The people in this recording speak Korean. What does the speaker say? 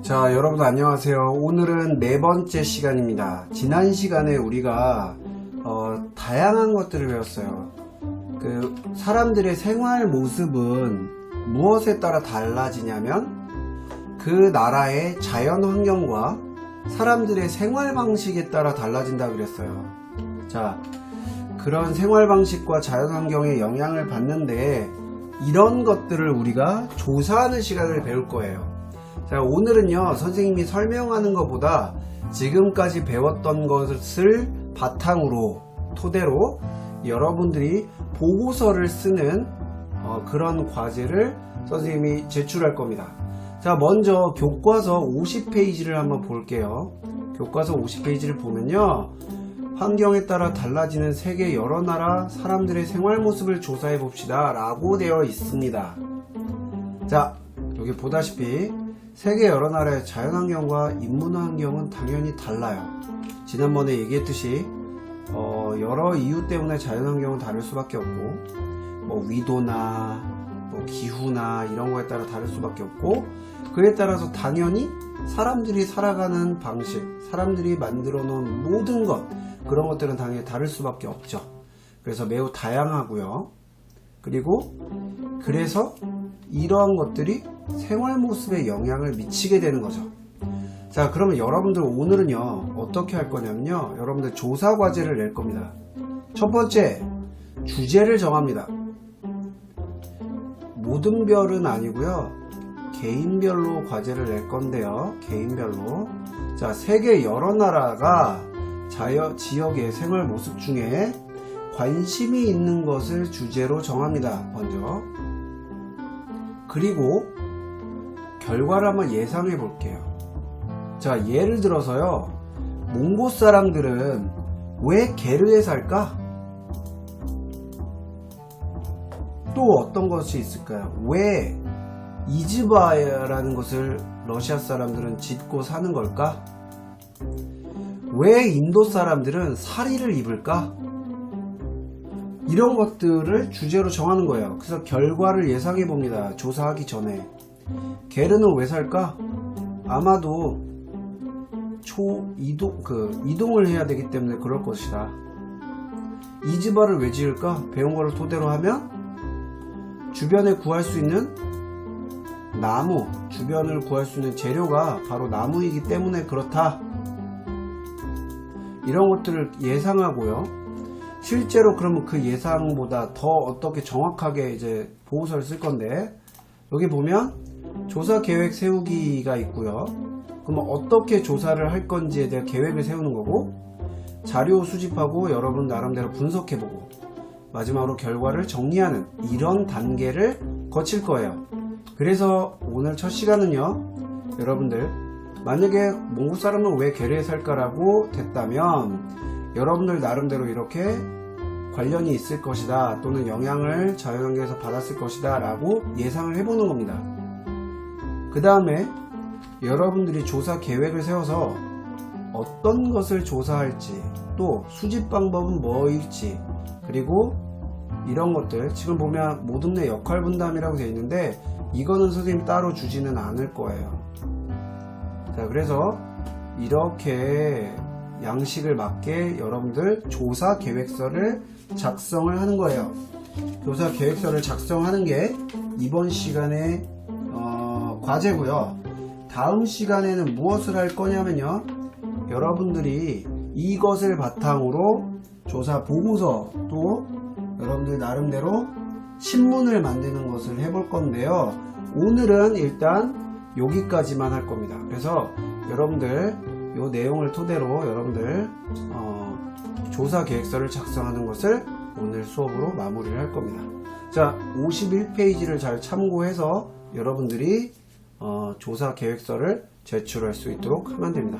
자, 여러분 안녕하세요. 오늘은 네 번째 시간입니다. 지난 시간에 우리가 다양한 것들을 배웠어요. 사람들의 생활 모습은 무엇에 따라 달라지냐면 그 나라의 자연 환경과 사람들의 생활 방식에 따라 달라진다 그랬어요. 자, 그런 생활 방식과 자연 환경에 영향을 받는데 이런 것들을 우리가 조사하는 시간을 배울 거예요. 자, 오늘은요, 선생님이 설명하는 것보다 지금까지 배웠던 것을 바탕으로, 토대로 여러분들이 보고서를 쓰는 그런 과제를 선생님이 제출할 겁니다. 자, 먼저 교과서 50페이지를 한번 볼게요. 교과서 50페이지를 보면요, 환경에 따라 달라지는 세계 여러 나라 사람들의 생활 모습을 조사해 봅시다 라고 되어 있습니다. 자, 여기 보다시피 세계 여러 나라의 자연환경과 인문환경은 당연히 달라요. 지난번에 얘기했듯이 여러 이유 때문에 자연환경은 다를 수밖에 없고 위도나 기후나 이런 거에 따라 다를 수밖에 없고, 그에 따라서 당연히 사람들이 살아가는 방식, 사람들이 만들어 놓은 모든 것, 그런 것들은 당연히 다를 수밖에 없죠. 그래서 매우 다양하고요. 그래서 이러한 것들이 생활 모습에 영향을 미치게 되는 거죠. 자, 그러면 여러분들 오늘은요, 어떻게 할 거냐면요, 여러분들 조사 과제를 낼 겁니다. 첫 번째, 주제를 정합니다. 모든 별은 아니고요, 개인별로 과제를 낼 건데요. 개인별로. 자, 세계 여러 나라가 지역의 생활 모습 중에 관심이 있는 것을 주제로 정합니다. 먼저. 그리고 결과를 한번 예상해 볼게요. 자, 예를 들어서요, 몽고 사람들은 왜 게르에 살까? 또 어떤 것이 있을까요? 왜 이즈바라는 것을 러시아 사람들은 짓고 사는 걸까? 왜 인도 사람들은 사리를 입을까? 이런 것들을 주제로 정하는 거예요. 그래서 결과를 예상해 봅니다. 조사하기 전에. 게르는 왜 살까? 아마도 이동을 해야 되기 때문에 그럴 것이다. 이즈바를 왜 지을까? 배운 거를 토대로 하면 주변에 구할 수 있는 나무, 주변을 구할 수 있는 재료가 바로 나무이기 때문에 그렇다. 이런 것들을 예상하고요. 실제로 그러면 그 예상보다 더 어떻게 정확하게 이제 보고서를 쓸 건데, 여기 보면 조사 계획 세우기가 있고요. 그러면 어떻게 조사를 할 건지에 대한 계획을 세우는 거고, 자료 수집하고 여러분 나름대로 분석해보고, 마지막으로 결과를 정리하는 이런 단계를 거칠 거예요. 그래서 오늘 첫 시간은요, 여러분들 만약에 몽고 사람은 왜 게르에 살까라고 됐다면 여러분들 나름대로 이렇게 관련이 있을 것이다, 또는 영향을 자연환경에서 받았을 것이다 라고 예상을 해보는 겁니다. 그 다음에 여러분들이 조사 계획을 세워서 어떤 것을 조사할지, 또 수집 방법은 뭐일지, 그리고 이런 것들, 지금 보면 모둠내 역할 분담이라고 되어 있는데 이거는 선생님 따로 주지는 않을 거예요. 자, 그래서 이렇게 양식을 맞게 여러분들 조사 계획서를 작성을 하는 거예요. 조사 계획서를 작성하는 게 이번 시간의 과제고요. 다음 시간에는 무엇을 할 거냐면요, 여러분들이 이것을 바탕으로 조사 보고서, 또 여러분들 나름대로 신문을 만드는 것을 해볼 건데요. 오늘은 일단 여기까지만 할 겁니다. 그래서 여러분들 이 내용을 토대로 여러분들 조사 계획서를 작성하는 것을 오늘 수업으로 마무리를 할 겁니다. 자, 51페이지를 잘 참고해서 여러분들이 조사 계획서를 제출할 수 있도록 하면 됩니다.